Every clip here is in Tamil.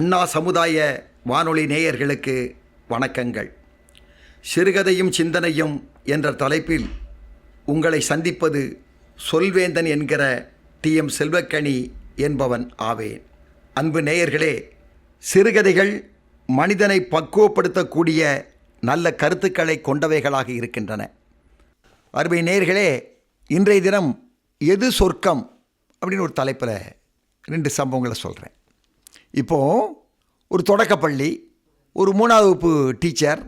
அண்ணா சமுதாய வானொலி நேயர்களுக்கு வணக்கங்கள். சிறுகதையும் சிந்தனையும் என்ற தலைப்பில் உங்களை சந்திப்பது சொல்வேந்தன் என்கிற டி.எம். செல்வக்கனி என்பவன் ஆவேன். அன்பு நேயர்களே, சிறுகதைகள் மனிதனை பக்குவப்படுத்தக்கூடிய நல்ல கருத்துக்களை கொண்டவைகளாக இருக்கின்றன. அருமை நேயர்களே, இன்றைய தினம் எது சொர்க்கம் அப்படின்னு ஒரு தலைப்பில் 2 சம்பவங்களை சொல்கிறேன். இப்போது ஒரு தொடக்கப்பள்ளி, ஒரு 3ஆம் வகுப்பு டீச்சர்.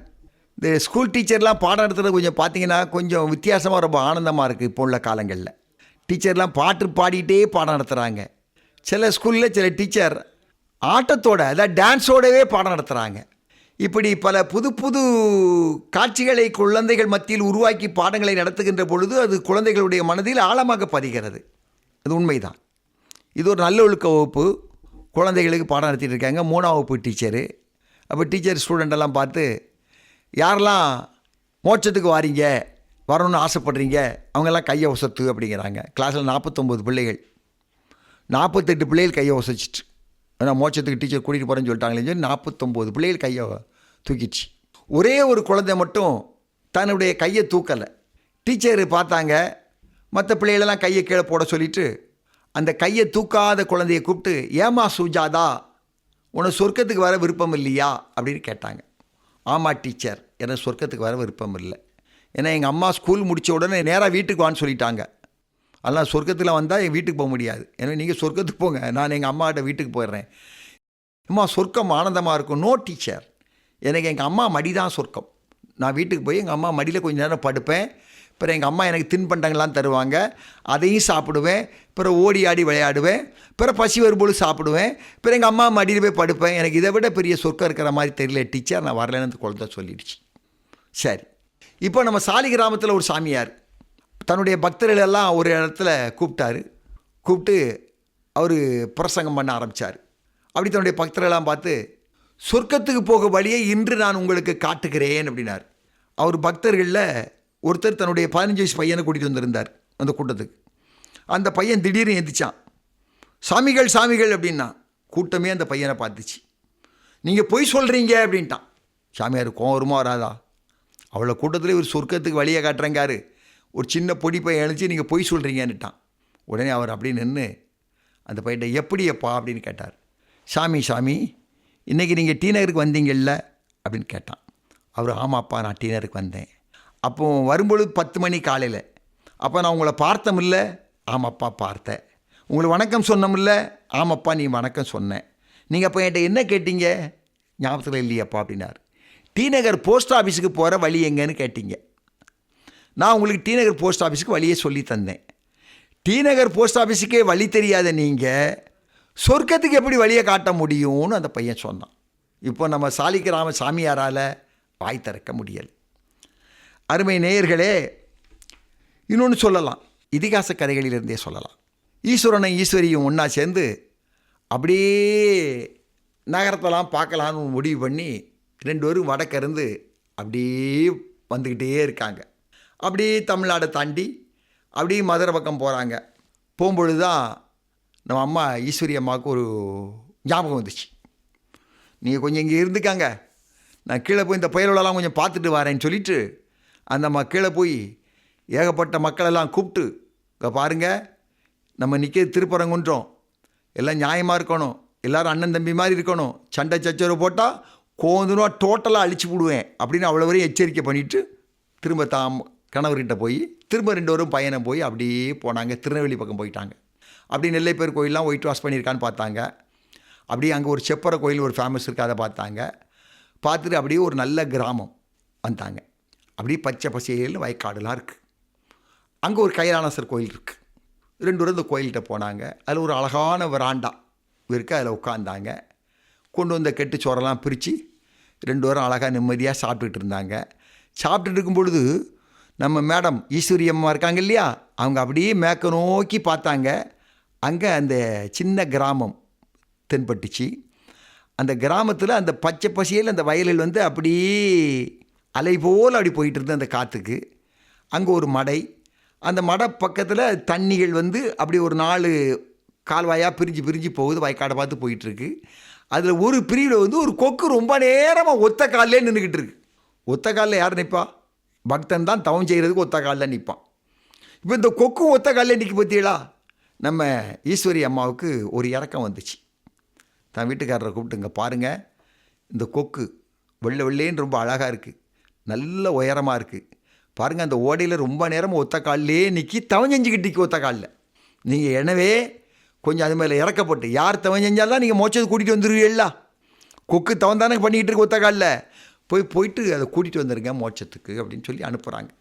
இந்த ஸ்கூல் டீச்சர்லாம் பாடம் எடுத்துகிறது கொஞ்சம் பார்த்திங்கன்னா கொஞ்சம் வித்தியாசமாக ரொம்ப ஆனந்தமாக இருக்குது. இப்போ உள்ள காலங்களில் டீச்சர்லாம் பாட்டு பாடிட்டே பாடம் நடத்துகிறாங்க. சில ஸ்கூலில் சில டீச்சர் ஆட்டத்தோட, அதாவது டான்ஸோடவே பாடம் நடத்துகிறாங்க. இப்படி பல புது புது காட்சிகளை குழந்தைகள் மத்தியில் உருவாக்கி பாடங்களை நடத்துகின்ற பொழுது அது குழந்தைகளுடைய மனதில் ஆழமாக பதிகிறது. அது உண்மைதான். இது ஒரு நல்ல ஒழுக்க வகுப்பு, குழந்தைகளுக்கு பாடம் நடத்திட்டு இருக்காங்க. 3ஆம் வகுப்பு டீச்சரு. அப்போ டீச்சர் ஸ்டூடெண்டெல்லாம் பார்த்து, யாரெல்லாம் மோட்சத்துக்கு வாரீங்க, வரணும்னு ஆசைப்படுறீங்க, அவங்கெல்லாம் கையை ஒசத்து அப்படிங்கிறாங்க. கிளாஸில் 49 பிள்ளைகள், 48 பிள்ளைகள் கையை ஒசச்சிட்டு, ஏன்னா மோட்சத்துக்கு டீச்சர் கூட்டிகிட்டு போகிறேன்னு சொல்லிட்டாங்களே சொல்லி 49 பிள்ளைகள் கையை தூக்கிடுச்சு. ஒரே ஒரு குழந்தை மட்டும் தன்னுடைய கையை தூக்கலை. டீச்சர் பார்த்தாங்க, மற்ற பிள்ளைகளெல்லாம் கையை கீழே போட சொல்லிவிட்டு அந்த கையை தூக்காத குழந்தையை கூப்பிட்டு, ஏமா சுஜாதா, உனக்கு சொர்க்கத்துக்கு வர விருப்பம் இல்லையா அப்படின்னு கேட்டாங்க. ஆமாம் டீச்சர், எனக்கு சொர்க்கத்துக்கு வர விருப்பம் இல்லை. ஏன்னா எங்கள் அம்மா ஸ்கூல் முடித்த உடனே நேராக வீட்டுக்கு வான்னு சொல்லிட்டாங்க. அதெல்லாம் சொர்க்கத்தில் வந்தால் என் வீட்டுக்கு போக முடியாது. ஏன்னா நீங்கள் சொர்க்கத்துக்கு போங்க, நான் எங்கள் அம்மாக்கிட்ட வீட்டுக்கு போயிடுறேன். அம்மா சொர்க்கம் ஆனந்தமாக இருக்கும். நோ டீச்சர், எனக்கு எங்கள் அம்மா மடி தான் சொர்க்கம். நான் வீட்டுக்கு போய் எங்கள் அம்மா மடியில் கொஞ்சம் நேரம் படுப்பேன். பிறகு எங்கள் அம்மா எனக்கு தின்பண்டங்கள்லாம் தருவாங்க, அதையும் சாப்பிடுவேன். பிறகு ஓடி ஆடி விளையாடுவேன். பிறகு பசி வரும்போது சாப்பிடுவேன். பிறகு எங்கள் அம்மா மடியில் போய் படுப்பேன். எனக்கு இதை விட பெரிய சொர்க்கம் இருக்கிற மாதிரி தெரியல டீச்சர், நான் வரலன்னு குழந்தை சொல்லிடுச்சு. சரி, இப்போ நம்ம சாலி கிராமத்தில் ஒரு சாமியார் தன்னுடைய பக்தர்களெல்லாம் ஒரு இடத்துல கூப்பிட்டு அவர் பிரசங்கம் பண்ண ஆரம்பித்தார். அப்படி தன்னுடைய பக்தர்களெல்லாம் பார்த்து, சொர்க்கத்துக்கு போக வழியை இன்று நான் உங்களுக்கு காட்டுகிறேன் அப்படின்னார். அவர் பக்தர்களில் ஒருத்தர் தன்னுடைய 15 வயசு பையனை கூட்டிகிட்டு வந்திருந்தார் அந்த கூட்டத்துக்கு. அந்த பையன் திடீர்னு எந்திரிச்சான். சாமிகள் அப்படின்னா கூட்டமே அந்த பையனை பார்த்துச்சு. நீங்கள் பொய் சொல்கிறீங்க அப்படின்ட்டான். சாமியார் கோவம் வருமா வராதா? அவ்வளோ கூட்டத்தில் ஒரு சொர்க்கத்துக்கு வழியை காட்டுறங்காரு, ஒரு சின்ன பொடி பையன் எழுச்சி நீங்கள் பொய் சொல்கிறீங்கன்னுட்டான். உடனே அவர் அப்படி நின்று அந்த பையன்ட்ட, எப்படியப்பா அப்படின்னு கேட்டார். சாமி இன்றைக்கி நீங்கள் டி நகருக்கு வந்தீங்கல்ல அப்படின்னு கேட்டான். அவர், ஆமாப்பா, நான் டி நகருக்கு வந்தேன். அப்போது வரும்பொழுது 10 மணி காலையில். அப்போ நான் உங்களை பார்த்தமில்ல? ஆமாப்பா பார்த்தேன். உங்களுக்கு வணக்கம் சொன்னமில்ல? ஆமாப்பா நீ வணக்கம் சொன்னேன். நீங்கள் அப்போ என்கிட்ட என்ன கேட்டீங்க? ஞாபகத்தில் இல்லையாப்பா அப்படின்னார். டி நகர் போஸ்ட் ஆஃபீஸுக்கு போகிற வழி எங்கன்னு கேட்டீங்க. நான் உங்களுக்கு டி நகர் போஸ்ட் ஆஃபீஸுக்கு வழியே சொல்லி தந்தேன். டி நகர் போஸ்ட் ஆஃபீஸுக்கே வழி தெரியாத நீங்கள் சொர்க்கத்துக்கு எப்படி வழியை காட்ட முடியும்னு அந்த பையன் சொன்னான். இப்போ நம்ம சாலிகிராம சாமியாரால் வாய் திறக்க முடியலை. அருமை நேயர்களே, இன்னொன்று சொல்லலாம், இதிகாச கதைகளிலிருந்தே சொல்லலாம். ஈஸ்வரனும் ஈஸ்வரியும் ஒன்றா சேர்ந்து அப்படியே நகரத்தெல்லாம் பார்க்கலான்னு முடிவு பண்ணி 2 பேரும் வடக்கிருந்து அப்படியே வந்துக்கிட்டே இருக்காங்க. அப்படியே தமிழ்நாடை தாண்டி அப்படியே மதுரை பக்கம் போகிறாங்க. போகும்பொழுது தான் நம்ம அம்மா ஈஸ்வரி அம்மாவுக்கு ஒரு ஞாபகம் வந்துச்சு. நீங்கள் கொஞ்சம் இங்கே இருந்துக்காங்க, நான் கீழே போய் இந்த புயலெல்லாம் கொஞ்சம் பார்த்துட்டு வரேன்னு சொல்லிவிட்டு அந்த அம்மா கீழே போய் ஏகப்பட்ட மக்களெல்லாம் கூப்பிட்டு, இங்கே பாருங்கள், நம்ம நிற்கிறது திருப்பரங்குன்றம், எல்லாம் நியாயமாக இருக்கணும், எல்லோரும் அண்ணன் தம்பி மாதிரி இருக்கணும், சண்டை சச்சரவு போட்டால் கோந்துனா டோட்டலாக அழிச்சு விடுவேன் அப்படின்னு அவ்வளோ வரையும் எச்சரிக்கை பண்ணிவிட்டு திரும்ப கணவர்கிட்ட போய் திரும்ப 2 பேரும் பையனை போய் அப்படியே போனாங்க. திருநெல்வேலி பக்கம் போயிட்டாங்க. அப்படி நெல்லைப்பேர் கோயிலெலாம் ஒயிட் வாஷ் பண்ணியிருக்கான்னு பார்த்தாங்க. அப்படியே அங்கே ஒரு செப்பரை கோயில் ஒரு ஃபேமஸ் இருக்குது, அதை பார்த்தாங்க. பார்த்துட்டு அப்படியே ஒரு நல்ல கிராமம் வந்தாங்க. அப்படியே பச்சை பசேல்னு வயக்காடுலாம் இருக்குது. அங்கே ஒரு கைலாசர் கோயில் இருக்குது. 2 பேரும் இந்த கோயில்கிட்ட போனாங்க. அதில் ஒரு அழகான வராண்டா இருக்குது, அதில் உட்காந்தாங்க. கொண்டு வந்த கெட்டு சோறெல்லாம் பிரித்து 2 பேரும் அழகாக நிம்மதியாக சாப்பிட்டுட்டு இருந்தாங்க. சாப்பிட்டுட்டு இருக்கும் பொழுது நம்ம மேடம் ஈஸ்வரி அம்மா இருக்காங்க இல்லையா, அவங்க அப்படியே மேற்க நோக்கி பார்த்தாங்க. அங்கே அந்த சின்ன கிராமம் தென்பட்டுச்சு. அந்த கிராமத்தில் அந்த பச்சை பசியில் அந்த வயலில் வந்து அப்படியே அலை போல் அப்படி போயிட்டு இருந்தது அந்த காற்றுக்கு. அங்கே ஒரு மடை, அந்த மடை பக்கத்தில் தண்ணிகள் வந்து அப்படி ஒரு 4 கால்வாயாக பிரிஞ்சு போகுது, வயக்காடை பார்த்து போயிட்டுருக்கு. அதில் ஒரு பிரிவில் வந்து ஒரு கொக்கு ரொம்ப நேரமாக ஒத்த காலிலே நின்றுக்கிட்டு இருக்கு. ஒத்த காலில் யார் நிற்பா? பக்தன் தான் தவம் செய்கிறதுக்கு ஒத்த காலில் நிற்பான். இப்போ இந்த கொக்கு ஒத்த காலில் நிற்க பற்றியலா? நம்ம ஈஸ்வரி அம்மாவுக்கு ஒரு இறக்கம் வந்துச்சு. தான் வீட்டுக்காரரை கூப்பிட்டுங்க, பாருங்கள் இந்த கொக்கு வெள்ளை வெள்ளேன்னு ரொம்ப அழகாக இருக்குது, நல்ல உயரமாக இருக்குது, பாருங்கள் அந்த ஓடையில் ரொம்ப நேரமாக ஒத்த காலிலே நிற்கி தவம் செஞ்சுக்கிட்டு நிற்கி ஒத்த காலில். நீங்கள் எனவே கொஞ்சம் அது மேலே இறக்கப்பட்டு யார் தவம் செஞ்சாலும் நீங்கள் மோட்சத்தை கூட்டிகிட்டு வந்துடுவீங்களா? கொக்கு தவம் தானே பண்ணிக்கிட்டு இருக்கு ஒத்த காலில், போயிட்டு அதை கூட்டிகிட்டு வந்துடுங்க மோட்சத்துக்கு அப்படின்னு சொல்லி அனுப்புகிறாங்க.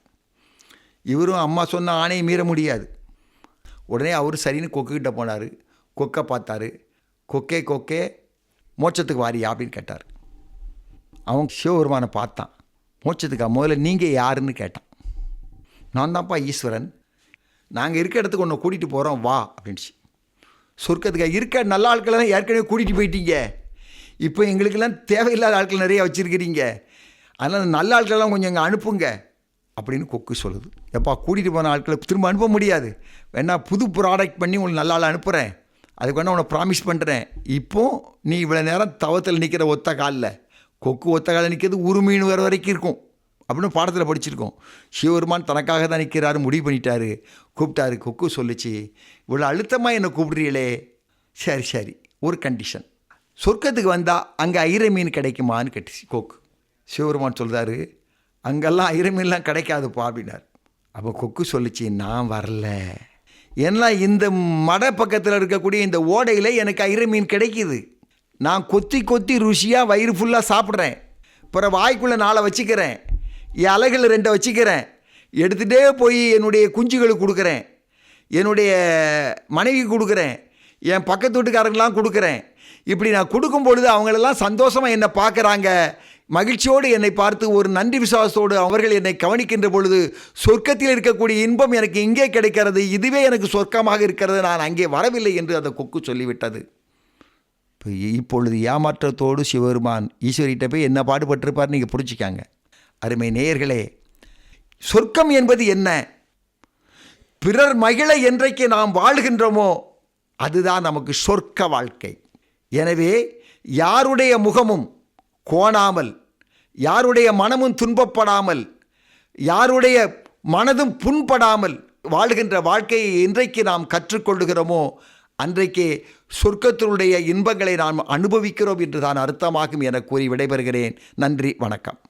இவரும் அம்மா சொன்ன ஆணையை மீற முடியாது. உடனே அவர் சரின்னு கொக்குக்கிட்ட போனார். கொக்கை பார்த்தாரு. கொக்கே மோட்சத்துக்கு வாரியா அப்படின்னு கேட்டார். அவன் சிவபெருமானை பார்த்தான். மோட்சத்துக்கா? முதல்ல நீங்கள் யாருன்னு கேட்டான். நான் தான்ப்பா ஈஸ்வரன், நாங்கள் இருக்க இடத்துக்கு ஒன்று கூட்டிகிட்டு போகிறோம் வா அப்படின்ச்சு. சொர்க்கத்துக்கா? இருக்க நல்ல ஆட்களெல்லாம் ஏற்கனவே கூட்டிகிட்டு போயிட்டீங்க, இப்போ எங்களுக்கெல்லாம் தேவையில்லாத ஆட்கள் நிறைய வச்சுருக்கிறீங்க, அதனால் நல்ல ஆட்களெல்லாம் கொஞ்சம் இங்கே அனுப்புங்க அப்படின்னு கொக்கு சொல்லுது. எப்பா கூட்டிகிட்டு போன ஆட்களை திரும்ப அனுப்ப முடியாது, வேணா புது ப்ராடக்ட் பண்ணி உங்களுக்கு நல்ல ஆள் அனுப்புகிறேன், அதுக்கு வேணா உன்னை ப்ராமிஸ் பண்ணுறேன். இப்போது நீ இவ்வளோ நேரம் தவத்தில் நிற்கிற ஒத்த காலில், கொக்கு ஒத்த காலில் நிற்கிறது உரிமைன்னு வர வரைக்கும் இருக்கும் அப்படின்னு பாடத்தில் படிச்சிருக்கோம். சிவபெருமான் தனக்காக தான் நிற்கிறாரு முடிவு பண்ணிட்டாரு. கூப்பிட்டாரு. கொக்கு சொல்லிச்சு, இவ்வளோ அழுத்தமாக என்னை கூப்பிட்றீங்களே, சரி ஒரு கண்டிஷன், சொர்க்கத்துக்கு வந்தால் அங்கே ஐர மீன் கிடைக்குமான்னு கேட்டுச்சு கொக்கு. சிவபெருமான் சொல்கிறாரு, அங்கெல்லாம் ஐர மீன்லாம் கிடைக்காதுப்பா அப்படின்னார். அப்போ கொக்கு சொல்லிச்சு, நான் வரல, ஏன்னா இந்த மடை பக்கத்தில் இருக்கக்கூடிய இந்த ஓடையில் எனக்கு ஐர மீன் கிடைக்கிது, நான் கொத்தி ருசியாக வயிறு ஃபுல்லாக சாப்பிட்றேன், அப்புறம் வாய்க்குள்ளே 4 வச்சுக்கிறேன், என் அலைகளை 2 வச்சுக்கிறேன், எடுத்துகிட்டே போய் என்னுடைய குஞ்சுகளுக்கு கொடுக்குறேன், என்னுடைய மனைவி கொடுக்குறேன், என் பக்கத்து வீட்டுக்காரங்களாம் கொடுக்குறேன். இப்படி நான் கொடுக்கும் பொழுது அவங்களெல்லாம் சந்தோஷமாக என்னை பார்க்குறாங்க, மகிழ்ச்சியோடு என்னை பார்த்து ஒரு நன்றி விசுவாசத்தோடு அவர்கள் என்னை கவனிக்கின்ற பொழுது சொர்க்கத்தில் இருக்கக்கூடிய இன்பம் எனக்கு இங்கே கிடைக்கிறது, இதுவே எனக்கு சொர்க்கமாக இருக்கிறது, நான் அங்கே வரவில்லை என்று அந்த கொக்கு சொல்லிவிட்டது. இப்பொழுது ஏமாற்றத்தோடு சிவபெருமான் ஈஸ்வரிகிட்ட போய் என்ன பாடுபட்டிருப்பார் நீங்கள் புரிஞ்சிக்காங்க. அருமை நேயர்களே, சொர்க்கம் என்பது என்ன? பிறர் மகிழ என்றைக்கு நாம் வாழ்கின்றோமோ அதுதான் நமக்கு சொர்க்க வாழ்க்கை. எனவே யாருடைய முகமும் கோணாமல், யாருடைய மனமும் துன்பப்படாமல், யாருடைய மனதும் புண்படாமல் வாழ்கின்ற வாழ்க்கையை என்றைக்கு நாம் கற்றுக்கொள்ளுகிறோமோ அன்றைக்கே சொர்க்கத்தினுடைய இன்பங்களை நாம் அனுபவிக்கிறோம் என்று தான் அர்த்தமாகும் என கூறி விடைபெறுகிறேன். நன்றி, வணக்கம்.